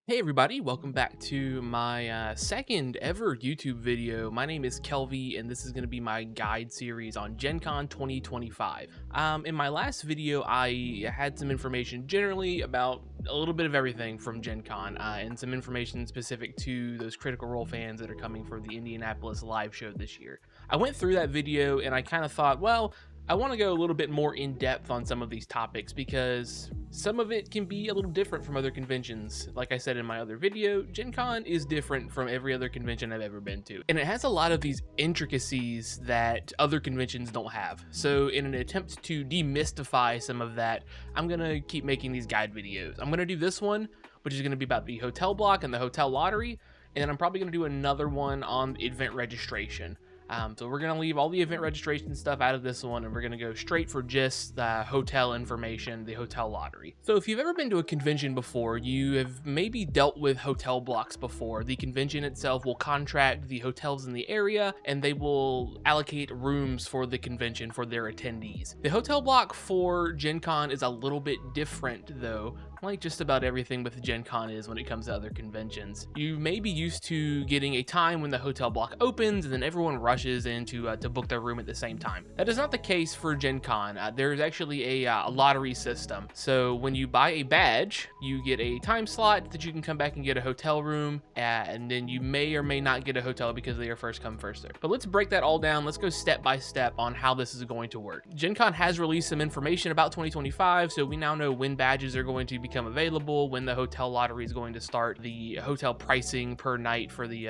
Hey everybody, welcome back to my second ever YouTube video. My name is Kelvy and this is going to be my guide series on Gen Con 2025. In my last video, I had some information generally about a little bit of everything from Gen Con and some information specific to those Critical Role fans that are coming for the Indianapolis live show this year. I went through that video and I kind of thought, well, I want to go a little bit more in depth on some of these topics because some of it can be a little different from other conventions. Like I said in my other video, Gen Con is different from every other convention I've ever been to. And it has a lot of these intricacies that other conventions don't have. So in an attempt to demystify some of that, I'm going to keep making these guide videos. I'm going to do this one, which is going to be about the hotel block and the hotel lottery. And then I'm probably going to do another one on event registration. So we're going to leave all the event registration stuff out of this one, and we're going to go straight for just the hotel information, the hotel lottery. So if you've ever been to a convention before, you have maybe dealt with hotel blocks before. The convention itself will contract the hotels in the area, and they will allocate rooms for the convention for their attendees. The hotel block for Gen Con is a little bit different though, like just about everything with Gen Con is when it comes to other conventions. You may be used to getting a time when the hotel block opens and then everyone rushes in to book their room at the same time. That is not the case for Gen Con. There's actually a lottery system. So when you buy a badge, you get a time slot that you can come back and get a hotel room, and then you may or may not get a hotel because they are first come, first served. But let's break that all down. Let's go step by step on how this is going to work. Gen Con has released some information about 2025, so we now know when badges are going to become available, when the hotel lottery is going to start, the hotel pricing per night for the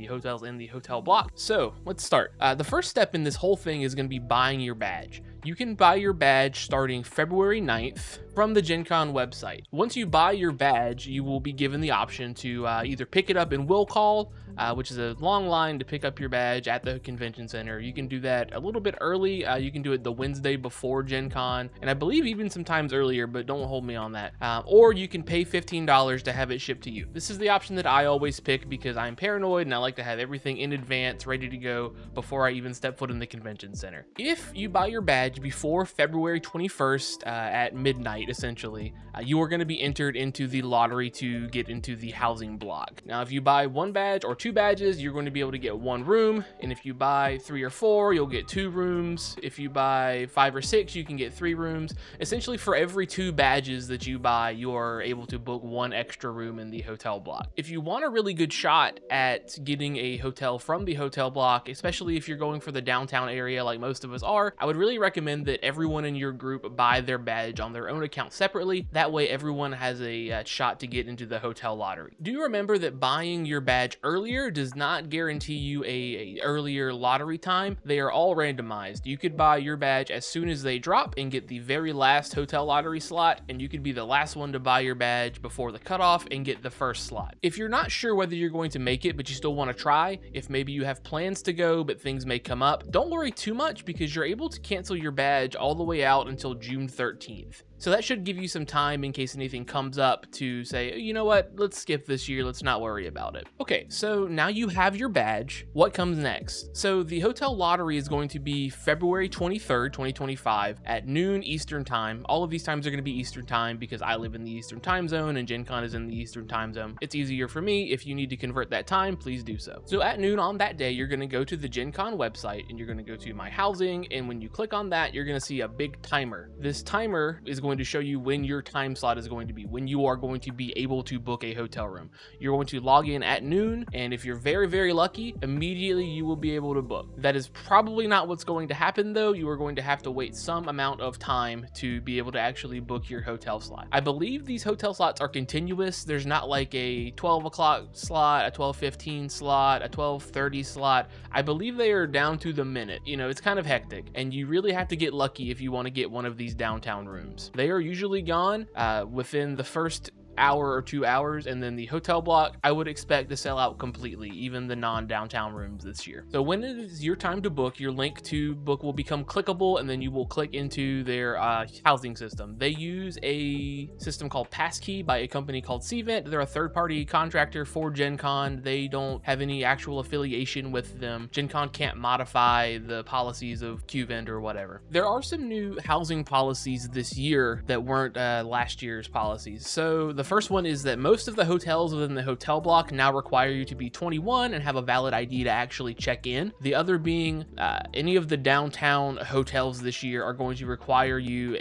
hotels in the hotel block. So let's start. The first step in this whole thing is going to be buying your badge. You can buy your badge starting February 9th from the Gen Con website. Once you buy your badge, you will be given the option to either pick it up in will call, which is a long line to pick up your badge at the convention center. You can do that a little bit early. You can do it the Wednesday before Gen Con, and I believe even sometimes earlier, but don't hold me on that. Or you can pay $15 to have it shipped to you. This is the option that I always pick because I'm paranoid and I like to have everything in advance ready to go before I even step foot in the convention center. If you buy your badge before February 21st at midnight, essentially, you are going to be entered into the lottery to get into the housing block. Now, if you buy one badge or two badges, you're going to be able to get one room. And if you buy 3 or 4, you'll get 2 rooms. If you buy 5 or 6, you can get 3 rooms. Essentially, for every 2 badges that you buy, you are able to book 1 extra room in the hotel block. If you want a really good shot at getting a hotel from the hotel block, especially if you're going for the downtown area like most of us are, I would really recommend that everyone in your group buy their badge on their own account separately. That way everyone has a shot to get into the hotel lottery. Do remember that buying your badge earlier does not guarantee you a earlier lottery time. They are all randomized. You could buy your badge as soon as they drop and get the very last hotel lottery slot, and you could be the last one to buy your badge before the cutoff and get the first slot. If you're not sure whether you're going to make it but you still want to try, if maybe you have plans to go but things may come up, don't worry too much because you're able to cancel your badge all the way out until June 13th. So that should give you some time in case anything comes up to say, you know what, let's skip this year, let's not worry about it. Okay, so now you have your badge. What comes next? So the hotel lottery is going to be February 23rd, 2025 at noon Eastern time. All of these times are going to be Eastern time because I live in the Eastern time zone and Gen Con is in the Eastern time zone. It's easier for me. If you need to convert that time, please do so. So at noon on that day, you're going to go to the Gen Con website and you're going to go to my housing. And when you click on that, you're going to see a big timer. This timer is going to show you when your time slot is going to be, when you are going to be able to book a hotel room. You're going to log in at noon, and if you're very, very lucky, immediately you will be able to book. That is probably not what's going to happen though. You are going to have to wait some amount of time to be able to actually book your hotel slot. I believe these hotel slots are continuous. There's not like a 12 o'clock slot, a 12:15 slot, a 12:30 slot. I believe they are down to the minute. You know, it's kind of hectic, and you really have to get lucky if you want to get one of these downtown rooms. They are usually gone within the first hour or 2 hours, and then the hotel block I would expect to sell out completely, even the non-downtown rooms this year. So when it is your time to book, your link to book will become clickable, and then you will click into their housing system. They use a system called Passkey by a company called Cvent. They're a third-party contractor for Gen Con. They don't have any actual affiliation with them. Gen Con can't modify the policies of Qvent or whatever. There are some new housing policies this year that weren't last year's policies. So the first one is that most of the hotels within the hotel block now require you to be 21 and have a valid ID to actually check in. The other being any of the downtown hotels this year are going to require you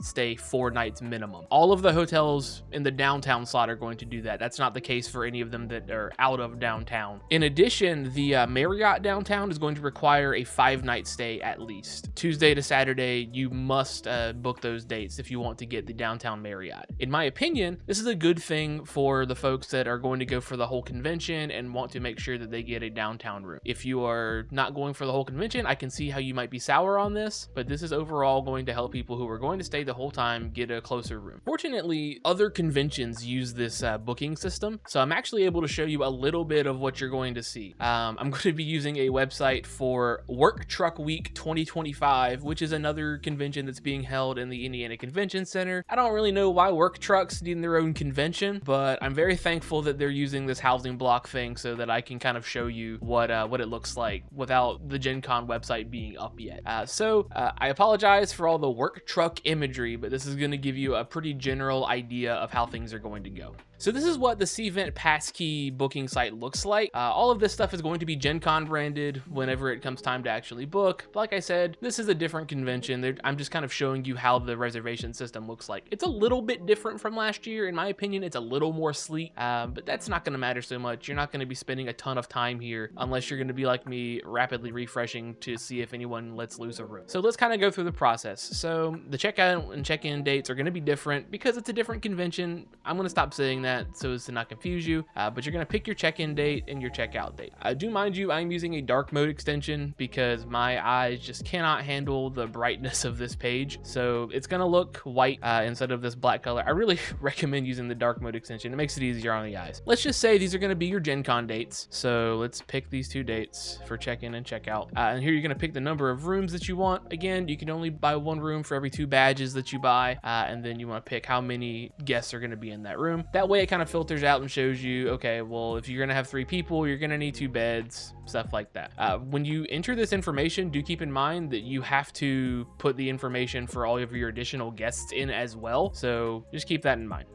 stay 4 nights minimum. All of the hotels in the downtown slot are going to do that. That's not the case for any of them that are out of downtown. In addition, the Marriott downtown is going to require a 5-night stay at least. Tuesday to Saturday, you must book those dates if you want to get the downtown Marriott. In my opinion, this is a good thing for the folks that are going to go for the whole convention and want to make sure that they get a downtown room. If you are not going for the whole convention, I can see how you might be sour on this, but this is overall going to help people who are going to stay the whole time get a closer room. Fortunately, other conventions use this booking system, so I'm actually able to show you a little bit of what you're going to see. I'm going to be using a website for Work Truck Week 2025, which is another convention that's being held in the Indiana Convention Center. I don't really know why work trucks need their own convention, but I'm very thankful that they're using this housing block thing so that I can kind of show you what it looks like without the Gen Con website being up yet. I apologize for all the work truck imagery, but this is going to give you a pretty general idea of how things are going to go. So this is what the Cvent Passkey booking site looks like. All of this stuff is going to be Gen Con branded whenever it comes time to actually book. But like I said, this is a different convention. I'm just kind of showing you how the reservation system looks like. It's a little bit different from last year. In my opinion, it's a little more sleek, but that's not going to matter so much. You're not going to be spending a ton of time here unless you're going to be like me, rapidly refreshing to see if anyone lets loose a room. So let's kind of go through the process. So the checkout and check-in dates are going to be different because it's a different convention. I'm going to stop saying that so as to not confuse you, but you're going to pick your check-in date and your checkout date. I do mind you, I'm using a dark mode extension because my eyes just cannot handle the brightness of this page, so it's going to look white instead of this black color. I really recommend using the dark mode extension. It makes it easier on the eyes. Let's just say these are going to be your Gen Con dates, so let's pick these 2 dates for check-in and checkout, and here you're going to pick the number of rooms that you want. Again, you can only buy 1 room for every 2 badges that you buy, and then you want to pick how many guests are going to be in that room. That way it kind of filters out and shows you, okay, well, if you're going to have 3 people, you're going to need 2 beds, stuff like that. When you enter this information, do keep in mind that you have to put the information for all of your additional guests in as well, so just keep that in mind.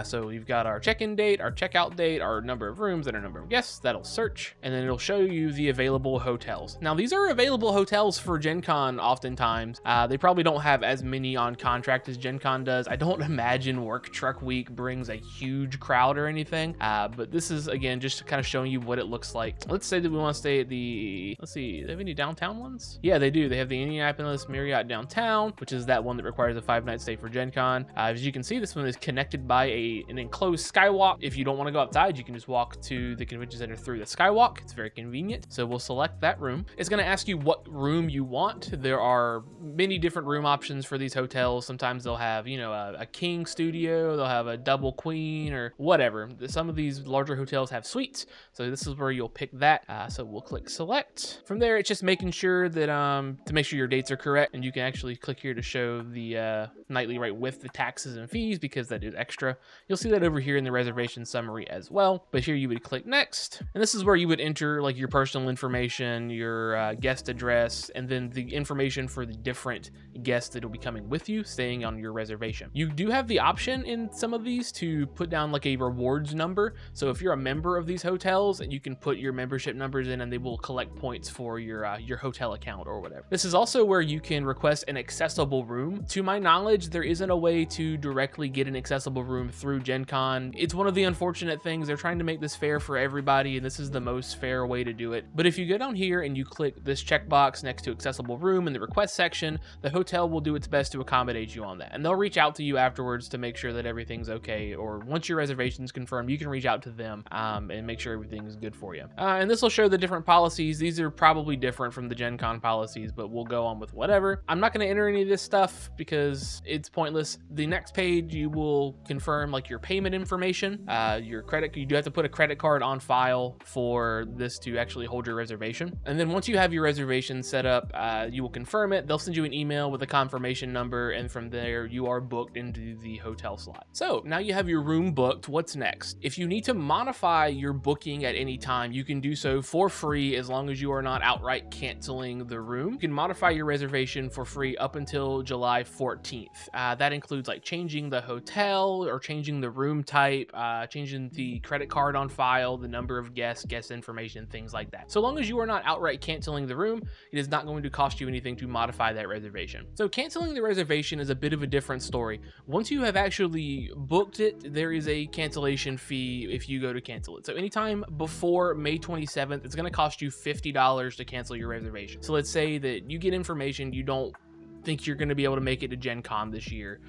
So we've got our check-in date, our checkout date, our number of rooms, and our number of guests. That'll search, and then it'll show you the available hotels. Now, these are available hotels for Gen Con oftentimes. They probably don't have as many on contract as Gen Con does. I don't imagine Work Truck Week brings a huge crowd or anything, but this is, again, just kind of showing you what it looks like. Let's say that we want to stay at the, let's see, do they have any downtown ones? Yeah, they do. They have the Indianapolis Marriott downtown, which is that one that requires a 5-night stay for Gen Con. As you can see, this one is connected by an enclosed skywalk. If you don't want to go outside, you can just walk to the convention center through the skywalk. It's very convenient. So we'll select that room. It's going to ask you what room you want. There are many different room options for these hotels. Sometimes they'll have, you know, a king studio, they'll have a double queen or whatever. Some of these larger hotels have suites, so this is where you'll pick that. So we'll click select. From there, it's just making sure that to make sure your dates are correct, and you can actually click here to show the nightly rate with the taxes and fees because that is extra. You'll see that over here in the reservation summary as well, but here you would click next, and this is where you would enter like your personal information, your guest address, and then the information for the different guests that will be coming with you staying on your reservation. You do have the option in some of these to put down like a rewards number, so if you're a member of these hotels, you can put your membership numbers in and they will collect points for your hotel account or whatever. This is also where you can request an accessible room. To my knowledge, there isn't a way to directly get an accessible room through Gen Con. It's one of the unfortunate things. They're trying to make this fair for everybody, and this is the most fair way to do it. But if you go down here and you click this checkbox next to accessible room in the request section, the hotel will do its best to accommodate you on that, and they'll reach out to you afterwards to make sure that everything's okay, or once your reservation's confirmed, you can reach out to them and make sure everything is good for you. And this will show the different policies. These are probably different from the Gen Con policies, but we'll go on with whatever. I'm not going to enter any of this stuff because it's pointless. The next page, you will confirm like your payment information, your credit. You do have to put a credit card on file for this to actually hold your reservation. And then once you have your reservation set up, you will confirm it. They'll send you an email with a confirmation number, and from there you are booked into the hotel slot. So now you have your room booked. What's next? If you need to modify your booking at any time, you can do so for free as long as you are not outright canceling the room. You can modify your reservation for free up until July 14th. That includes like changing the hotel or changing the room type, changing the credit card on file, the number of guests, guest information, things like that. So long as you are not outright canceling the room, it is not going to cost you anything to modify that reservation. So canceling the reservation is a bit of a different story. Once you have actually booked it, there is a cancellation fee if you go to cancel it. So anytime before May 27th, it's going to cost you $50 to cancel your reservation. So let's say that you get information you don't think you're going to be able to make it to Gen Con this year,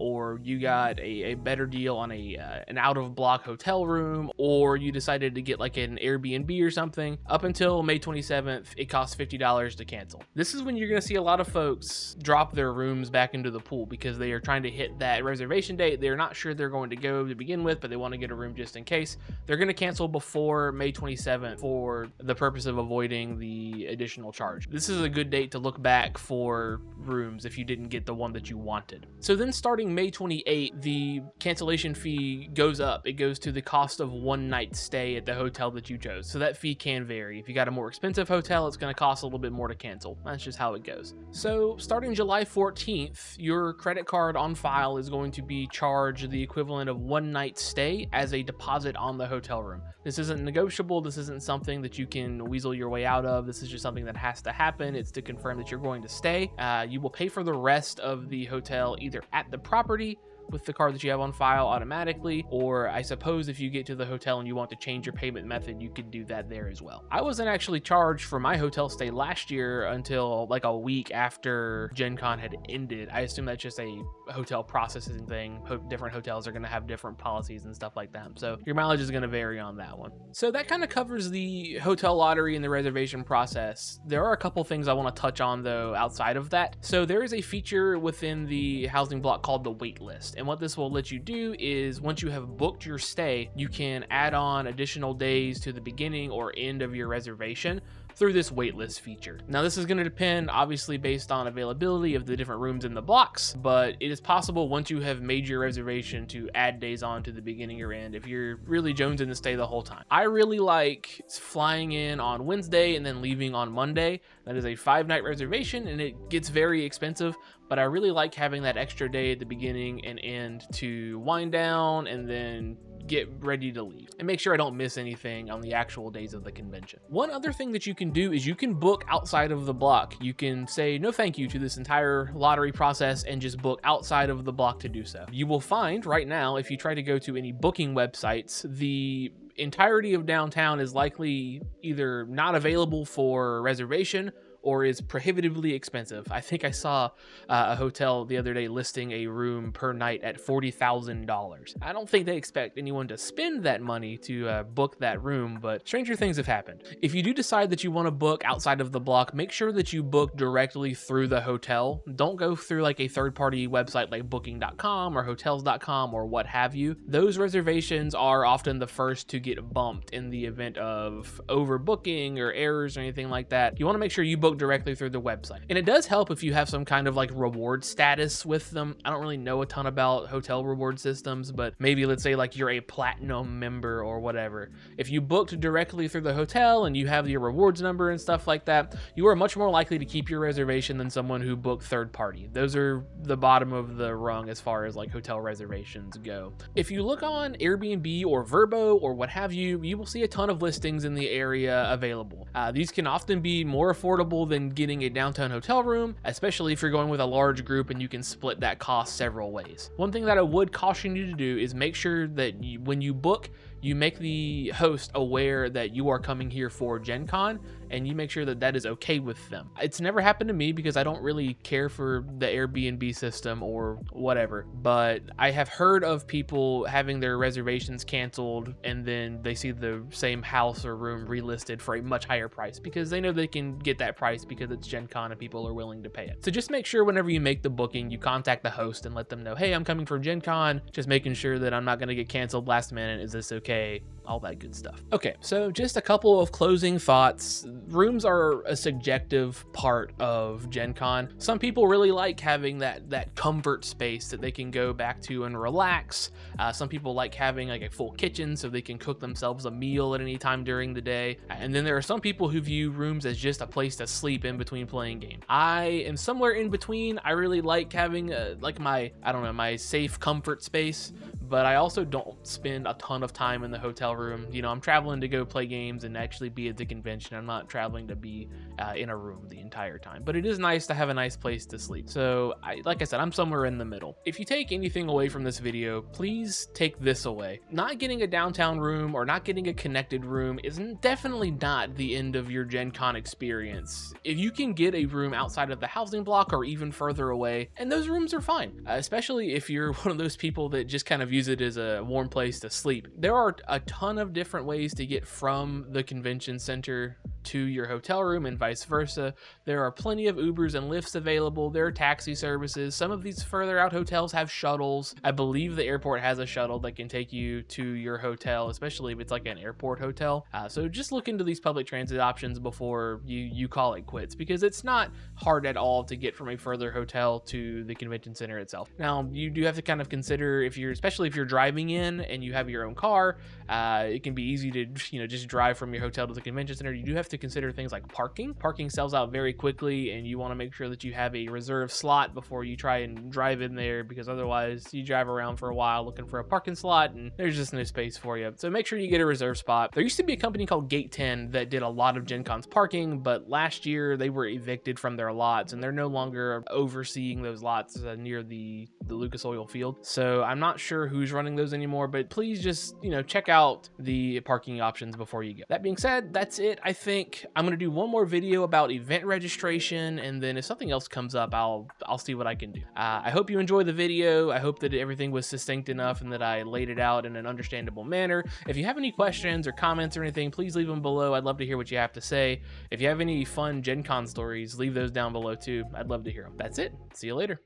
or you got a better deal on an out-of-block hotel room, or you decided to get like an Airbnb or something. Up until May 27th, it costs $50 to cancel. This is when you're going to see a lot of folks drop their rooms back into the pool because they are trying to hit that reservation date. They're not sure they're going to go to begin with, but they want to get a room just in case. They're going to cancel before May 27th for the purpose of avoiding the additional charge. This is a good date to look back for rooms if you didn't get the one that you wanted. So then starting May 28th, the cancellation fee goes up. It goes to the cost of one night stay at the hotel that you chose. So that fee can vary. If you got a more expensive hotel, it's going to cost a little bit more to cancel. That's just how it goes. So starting July 14th, your credit card on file is going to be charged the equivalent of one night stay as a deposit on the hotel room. This isn't negotiable. This isn't something that you can weasel your way out of. This is just something that has to happen. It's to confirm that you're going to stay. You will pay for the rest of the hotel either at the property with the card that you have on file automatically, or I suppose if you get to the hotel and you want to change your payment method, you could do that there as well. I wasn't actually charged for my hotel stay last year until like a week after Gen Con had ended. I assume that's just a hotel processing thing. Different hotels are going to have different policies and stuff like that, so your mileage is going to vary on that one. So that kind of covers the hotel lottery and the reservation process. There are a couple things I want to touch on though outside of that. So there is a feature within the housing block called the wait list. And what this will let you do is once you have booked your stay, you can add on additional days to the beginning or end of your reservation through this waitlist feature. Now this is going to depend obviously based on availability of the different rooms in the blocks, but it is possible once you have made your reservation to add days on to the beginning or end if you're really jonesing to stay the whole time. I really like flying in on Wednesday and then leaving on Monday. That is a 5-night reservation and it gets very expensive, but I really like having that extra day at the beginning and end to wind down and then get ready to leave and make sure I don't miss anything on the actual days of the convention. One other thing that you can do is you can book outside of the block. You can say no thank you to this entire lottery process and just book outside of the block to do so. You will find right now, if you try to go to any booking websites, the entirety of downtown is likely either not available for reservation or is prohibitively expensive. I think I saw a hotel the other day listing a room per night at $40,000. I don't think they expect anyone to spend that money to book that room, but stranger things have happened. If you do decide that you want to book outside of the block, make sure that you book directly through the hotel. Don't go through like a third-party website like booking.com or hotels.com or what have you. Those reservations are often the first to get bumped in the event of overbooking or errors or anything like that. You want to make sure you book directly through the website. And it does help if you have some kind of like reward status with them. I don't really know a ton about hotel reward systems, but maybe let's say like you're a platinum member or whatever. If you booked directly through the hotel and you have your rewards number and stuff like that, you are much more likely to keep your reservation than someone who booked third party. Those are the bottom of the rung as far as like hotel reservations go. If you look on Airbnb or Vrbo or what have you, you will see a ton of listings in the area available. These can often be more affordable than getting a downtown hotel room, especially if you're going with a large group and you can split that cost several ways. One thing that I would caution you to do is make sure that when you book, you make the host aware that you are coming here for Gen Con, and you make sure that that is okay with them. It's never happened to me because I don't really care for the Airbnb system or whatever, but I have heard of people having their reservations canceled and then they see the same house or room relisted for a much higher price because they know they can get that price because it's Gen Con and people are willing to pay it. So just make sure whenever you make the booking, you contact the host and let them know, hey, I'm coming for Gen Con, just making sure that I'm not going to get canceled last minute. Is this okay? all that good stuff. Okay, so just a couple of closing thoughts. Rooms are a subjective part of Gen Con. Some people really like having that comfort space that they can go back to and relax. Some people like having like a full kitchen so they can cook themselves a meal at any time during the day. And then there are some people who view rooms as just a place to sleep in between playing games. I am somewhere in between. I really like having like my, I don't know, my safe comfort space, but I also don't spend a ton of time in the hotel room. You know, I'm traveling to go play games and actually be at the convention. I'm not traveling to be in a room the entire time, but it is nice to have a nice place to sleep. So like I said, I'm somewhere in the middle. If you take anything away from this video, please take this away. Not getting a downtown room or not getting a connected room is definitely not the end of your Gen Con experience. If you can get a room outside of the housing block or even further away, and those rooms are fine, especially if you're one of those people that just kind of use it as a warm place to sleep. There are a ton of different ways to get from the convention center to your hotel room and vice versa. There are plenty of Ubers and Lyfts available. There are taxi services. Some of these further out hotels have shuttles. I believe the airport has a shuttle that can take you to your hotel, especially if it's like an airport hotel. So just look into these public transit options before you call it quits, because it's not hard at all to get from a further hotel to the convention center itself. Now, you do have to kind of consider, especially if you're driving in and you have your own car, it can be easy to, just drive from your hotel to the convention center. You do have to consider things like parking. Parking sells out very quickly, and you want to make sure that you have a reserve slot before you try and drive in there, because otherwise you drive around for a while looking for a parking slot and there's just no space for you. So make sure you get a reserve spot. There used to be a company called Gate 10 that did a lot of Gen Con's parking, but last year they were evicted from their lots and they're no longer overseeing those lots near the Lucas Oil Field. So I'm not sure who's running those anymore, but please just, check out the parking options before you go. That being said, that's it. I think I'm going to do one more video about event registration, and then if something else comes up, I'll see what I can do. I hope you enjoyed the video. I hope that everything was succinct enough and that I laid it out in an understandable manner. If you have any questions or comments or anything, please leave them below. I'd love to hear what you have to say. If you have any fun Gen Con stories, leave those down below too. I'd love to hear them. That's it. See you later.